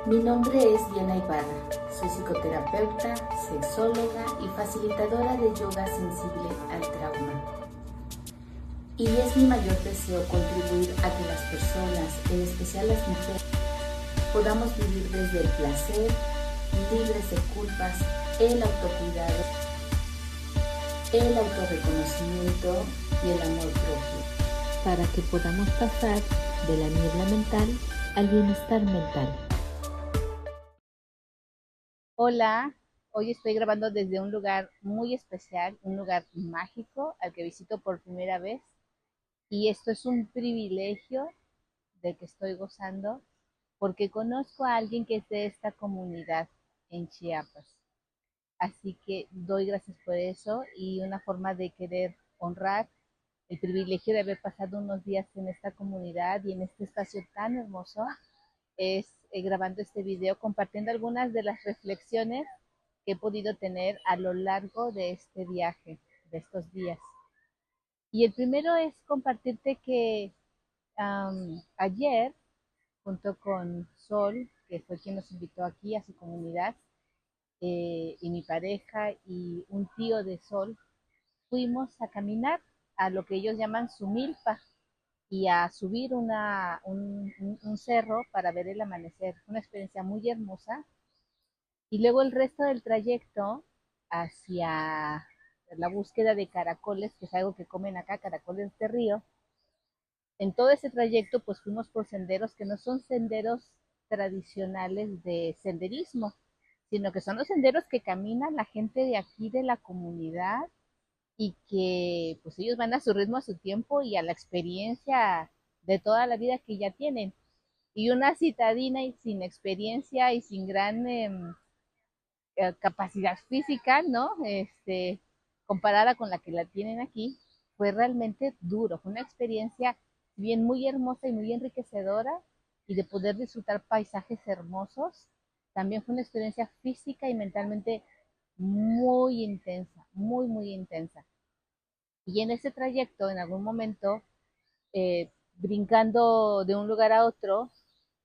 Mi nombre es Diana Ibarra, soy psicoterapeuta, sexóloga y facilitadora de yoga sensible al trauma. Y es mi mayor deseo contribuir a que las personas, en especial las mujeres, podamos vivir desde el placer, libres de culpas, el autocuidado, el autorreconocimiento y el amor propio, para que podamos pasar de la niebla mental al bienestar mental. Hola, hoy estoy grabando desde un lugar muy especial, un lugar mágico al que visito por primera vez y esto es un privilegio de que estoy gozando porque conozco a alguien que es de esta comunidad en Chiapas. Así que doy gracias por eso y una forma de querer honrar el privilegio de haber pasado unos días en esta comunidad y en este espacio tan hermoso es grabando este video, compartiendo algunas de las reflexiones que he podido tener a lo largo de este viaje, de estos días. Y el primero es compartirte que ayer, junto con Sol, que fue quien nos invitó aquí a su comunidad, y mi pareja y un tío de Sol, fuimos a caminar a lo que ellos llaman su milpa y a subir un cerro para ver el amanecer. Una experiencia muy hermosa. Y luego el resto del trayecto hacia la búsqueda de caracoles, que es algo que comen acá, caracoles de río. En todo ese trayecto pues fuimos por senderos que no son senderos tradicionales de senderismo, sino que son los senderos que camina la gente de aquí de la comunidad y que pues ellos van a su ritmo, a su tiempo y a la experiencia de toda la vida que ya tienen. Y una citadina y sin experiencia y sin gran capacidad física, ¿no? Comparada con la que la tienen aquí, fue realmente duro. Fue una experiencia bien muy hermosa y muy enriquecedora y de poder disfrutar paisajes hermosos. También fue una experiencia física y mentalmente muy intensa, muy, muy intensa. Y en ese trayecto, en algún momento, brincando de un lugar a otro,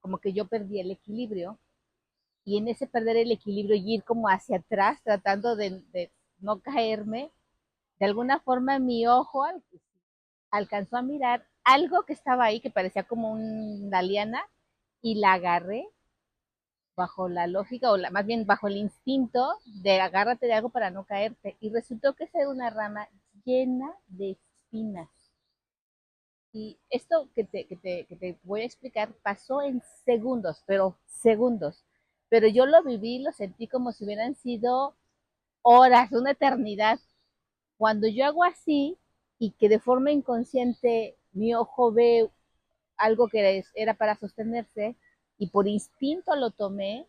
como que yo perdí el equilibrio y en ese perder el equilibrio y ir como hacia atrás tratando de no caerme, de alguna forma mi ojo alcanzó a mirar algo que estaba ahí que parecía como una liana y la agarré bajo la lógica o más bien bajo el instinto de agárrate de algo para no caerte y resultó que esa era una rama llena de espinas. Y esto que te voy a explicar pasó en segundos, pero segundos. Pero yo lo viví, lo sentí como si hubieran sido horas, una eternidad. Cuando yo hago así y que de forma inconsciente mi ojo ve algo que era para sostenerse y por instinto lo tomé,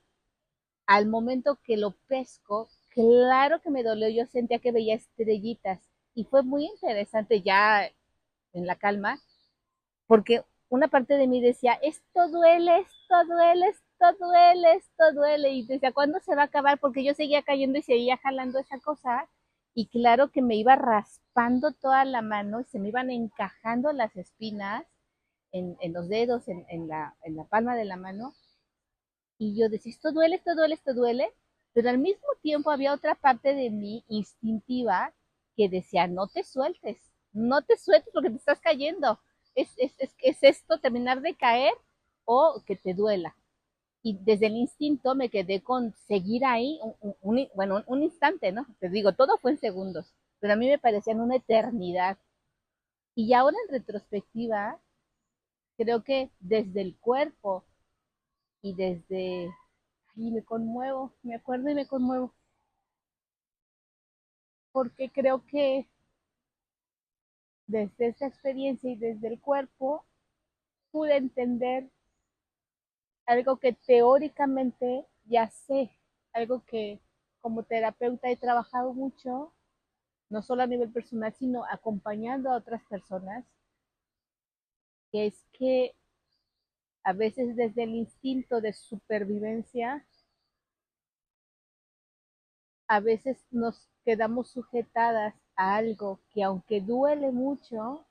al momento que lo pesco, claro que me dolió, yo sentía que veía estrellitas y fue muy interesante ya en la calma porque una parte de mí decía, esto duele, esto duele, esto duele, esto duele, y decía, ¿cuándo se va a acabar? Porque yo seguía cayendo y seguía jalando esa cosa, y claro que me iba raspando toda la mano y se me iban encajando las espinas en los dedos, en la palma de la mano, y yo decía, esto duele, esto duele, esto duele, pero al mismo tiempo había otra parte de mí instintiva que decía, no te sueltes, no te sueltes porque te estás cayendo. Es esto, terminar de caer o que te duela. Y desde el instinto me quedé con seguir ahí bueno, un instante, ¿no? Te digo, todo fue en segundos, pero a mí me parecían una eternidad. Y ahora en retrospectiva, creo que desde el cuerpo y desde y me conmuevo, me acuerdo y me conmuevo, porque creo que desde esa experiencia y desde el cuerpo pude entender algo que teóricamente ya sé, algo que como terapeuta he trabajado mucho, no solo a nivel personal, sino acompañando a otras personas, que es que a veces desde el instinto de supervivencia, a veces nos quedamos sujetadas a algo que aunque duele mucho,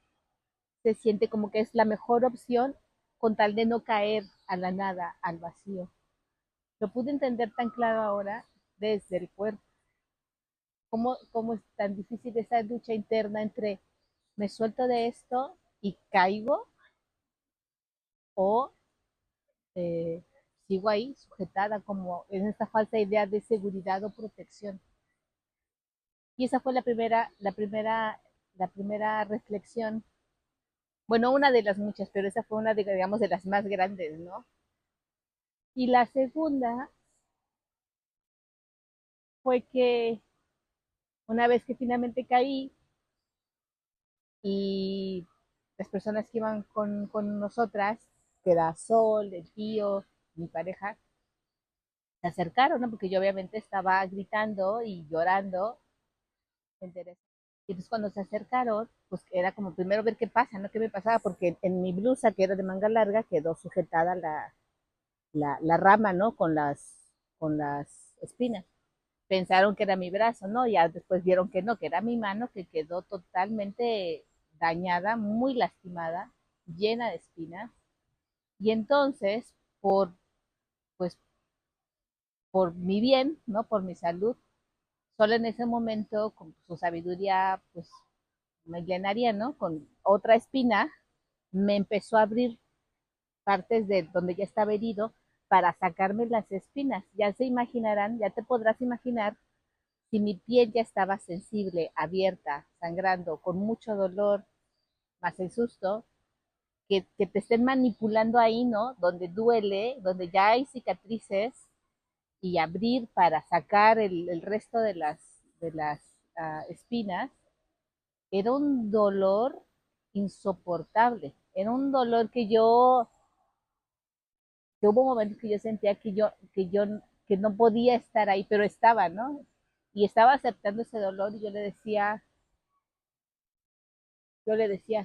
se siente como que es la mejor opción con tal de no caer a la nada, al vacío. lo pude entender tan claro ahora desde el cuerpo. ¿Cómo es tan difícil esa lucha interna entre me suelto de esto y caigo o eh, sigo ahí sujetada como en esta falsa idea de seguridad o protección? Y esa fue la primera reflexión. Bueno, una de las muchas, pero esa fue una de, digamos, de las más grandes, ¿no? Y la segunda fue que una vez que finalmente caí y las personas que iban con nosotras, que era Sol, el tío, mi pareja, se acercaron, ¿no? Porque yo obviamente estaba gritando y llorando. Y entonces cuando se acercaron, pues era como primero ver qué pasa, ¿no? ¿Qué me pasaba? Porque en mi blusa, que era de manga larga, quedó sujetada la rama, ¿no? Con las espinas. Pensaron que era mi brazo, ¿no? Ya después vieron que no, que era mi mano, que quedó totalmente dañada, muy lastimada, llena de espinas. Y entonces, pues, por mi bien, ¿no? Por mi salud, solo en ese momento, con su sabiduría, pues, milenaria, ¿no? Con otra espina, me empezó a abrir partes de donde ya estaba herido para sacarme las espinas. Ya se imaginarán, ya te podrás imaginar si mi piel ya estaba sensible, abierta, sangrando, con mucho dolor, más el susto, que te estén manipulando ahí, ¿no? Donde duele, donde ya hay cicatrices, y abrir para sacar el resto de las espinas, era un dolor insoportable. Era un dolor que hubo momentos que yo sentía que no podía estar ahí, pero estaba, ¿no? Y estaba aceptando ese dolor y yo le decía,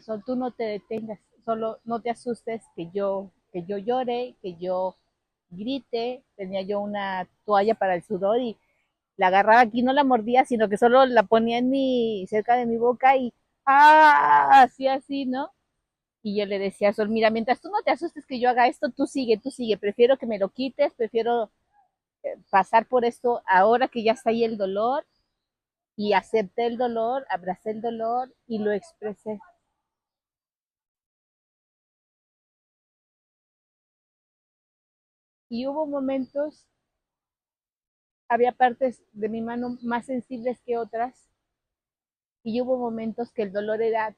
Sol, tú no te detengas, solo no te asustes que yo llore, que yo grite. Tenía yo una toalla para el sudor y la agarraba aquí, no la mordía, sino que solo la ponía cerca de mi boca y así, así, ¿no? Y yo le decía a Sol, mira, mientras tú no te asustes que yo haga esto, tú sigue, prefiero que me lo quites, prefiero pasar por esto ahora que ya está ahí el dolor, y acepté el dolor, abracé el dolor y lo expresé. Y hubo momentos, había partes de mi mano más sensibles que otras, y hubo momentos que el dolor era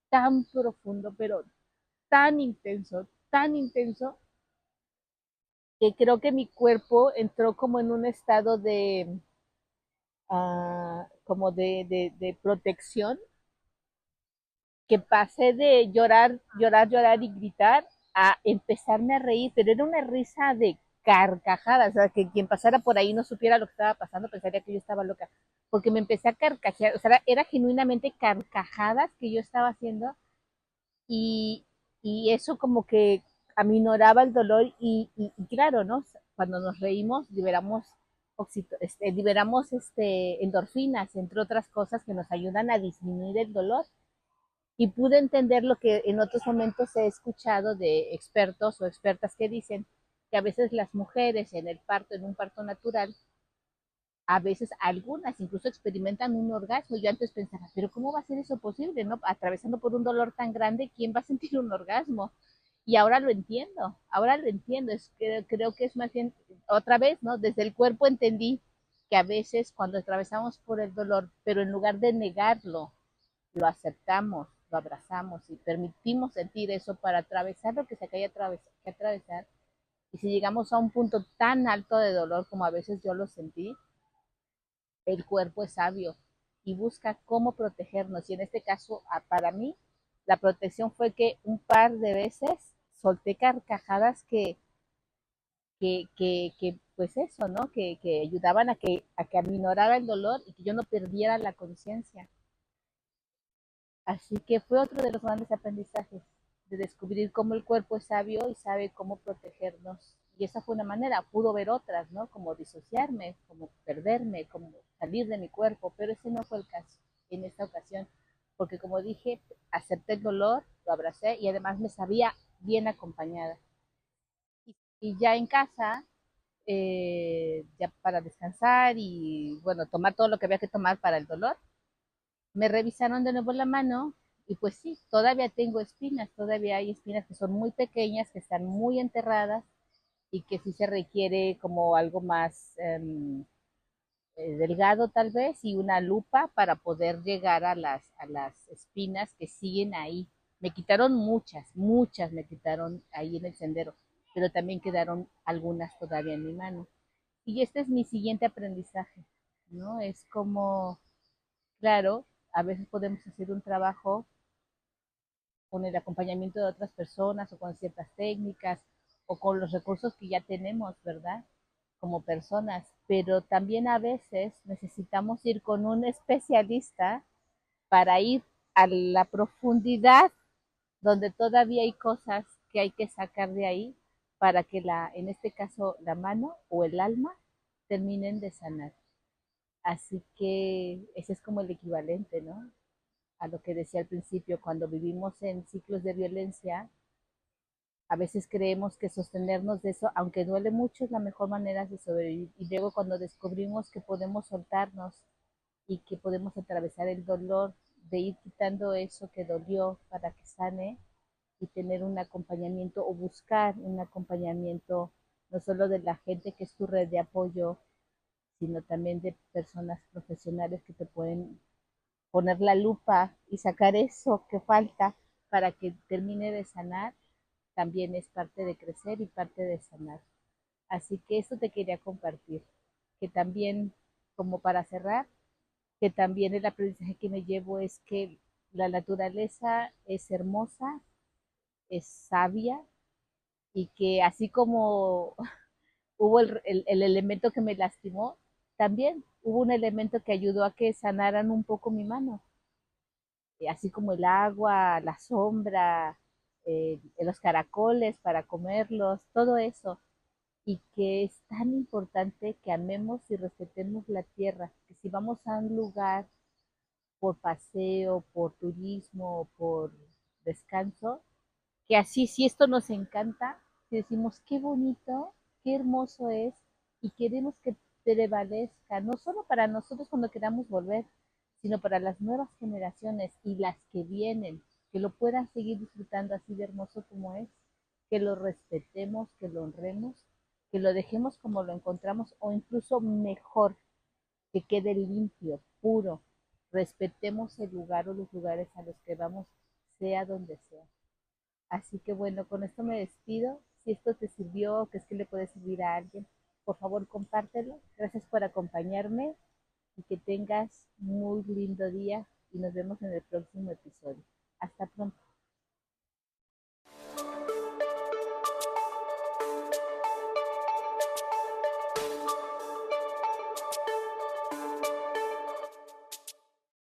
tan profundo, pero tan intenso, que creo que mi cuerpo entró como en un estado como de protección, que pasé de llorar, llorar, llorar y gritar a empezarme a reír, pero era una risa de carcajadas, o sea, que quien pasara por ahí no supiera lo que estaba pasando, pensaría que yo estaba loca, porque me empecé a carcajear, o sea, era genuinamente carcajadas que yo estaba haciendo, y, y eso como que aminoraba el dolor, y claro, ¿no? Cuando nos reímos liberamos endorfinas, entre otras cosas que nos ayudan a disminuir el dolor. Y pude entender lo que en otros momentos he escuchado de expertos o expertas que dicen que a veces las mujeres en un parto natural, a veces algunas incluso experimentan un orgasmo. Yo antes pensaba, pero ¿cómo va a ser eso posible? ¿No? Atravesando por un dolor tan grande, ¿quién va a sentir un orgasmo? Y ahora lo entiendo, creo que es más bien, otra vez, ¿no? Desde el cuerpo entendí que a veces cuando atravesamos por el dolor, pero en lugar de negarlo, lo aceptamos, lo abrazamos y permitimos sentir eso para atravesar lo que se haya que atravesar. Y si llegamos a un punto tan alto de dolor como a veces yo lo sentí, el cuerpo es sabio y busca cómo protegernos. Y en este caso, para mí, la protección fue que un par de veces solté carcajadas que pues eso, ¿no? Que ayudaban a que aminorara el dolor y que yo no perdiera la conciencia. Así que fue otro de los grandes aprendizajes, de descubrir cómo el cuerpo es sabio y sabe cómo protegernos. Y esa fue una manera, pudo ver otras, ¿no? Como disociarme, como perderme, como salir de mi cuerpo, pero ese no fue el caso en esta ocasión, porque como dije, acepté el dolor, lo abracé y además me sabía bien acompañada. Y ya en casa, ya para descansar y bueno, tomar todo lo que había que tomar para el dolor. Me revisaron de nuevo la mano y pues sí, todavía tengo espinas, todavía hay espinas que son muy pequeñas, que están muy enterradas y que sí se requiere como algo más delgado tal vez y una lupa para poder llegar a las espinas que siguen ahí. Me quitaron muchas me quitaron ahí en el sendero, pero también quedaron algunas todavía en mi mano. Y este es mi siguiente aprendizaje, ¿no? Es como, claro, a veces podemos hacer un trabajo con el acompañamiento de otras personas o con ciertas técnicas o con los recursos que ya tenemos, ¿verdad? Como personas, pero también a veces necesitamos ir con un especialista para ir a la profundidad donde todavía hay cosas que hay que sacar de ahí para que en este caso, la mano o el alma terminen de sanar. Así que ese es como el equivalente, ¿no? A lo que decía al principio, cuando vivimos en ciclos de violencia, a veces creemos que sostenernos de eso, aunque duele mucho, es la mejor manera de sobrevivir. Y luego cuando descubrimos que podemos soltarnos y que podemos atravesar el dolor, de ir quitando eso que dolió para que sane y tener un acompañamiento o buscar un acompañamiento no solo de la gente que es tu red de apoyo, sino también de personas profesionales que te pueden poner la lupa y sacar eso que falta para que termine de sanar, también es parte de crecer y parte de sanar. Así que eso te quería compartir, que también, como para cerrar, que también el aprendizaje que me llevo es que la naturaleza es hermosa, es sabia y que así como hubo el elemento que me lastimó, también hubo un elemento que ayudó a que sanaran un poco mi mano, así como el agua, la sombra, los caracoles para comerlos, todo eso. Y que es tan importante que amemos y respetemos la tierra, que si vamos a un lugar por paseo, por turismo, por descanso, que así si esto nos encanta, si decimos qué bonito, qué hermoso es y queremos que prevalezca, no solo para nosotros cuando queramos volver, sino para las nuevas generaciones y las que vienen, que lo puedan seguir disfrutando así de hermoso como es, que lo respetemos, que lo honremos, que lo dejemos como lo encontramos o incluso mejor, que quede limpio, puro. Respetemos el lugar o los lugares a los que vamos, sea donde sea. Así que bueno, con esto me despido. Si esto te sirvió, que es que le puede servir a alguien, por favor compártelo. Gracias por acompañarme y que tengas muy lindo día y nos vemos en el próximo episodio. Hasta pronto.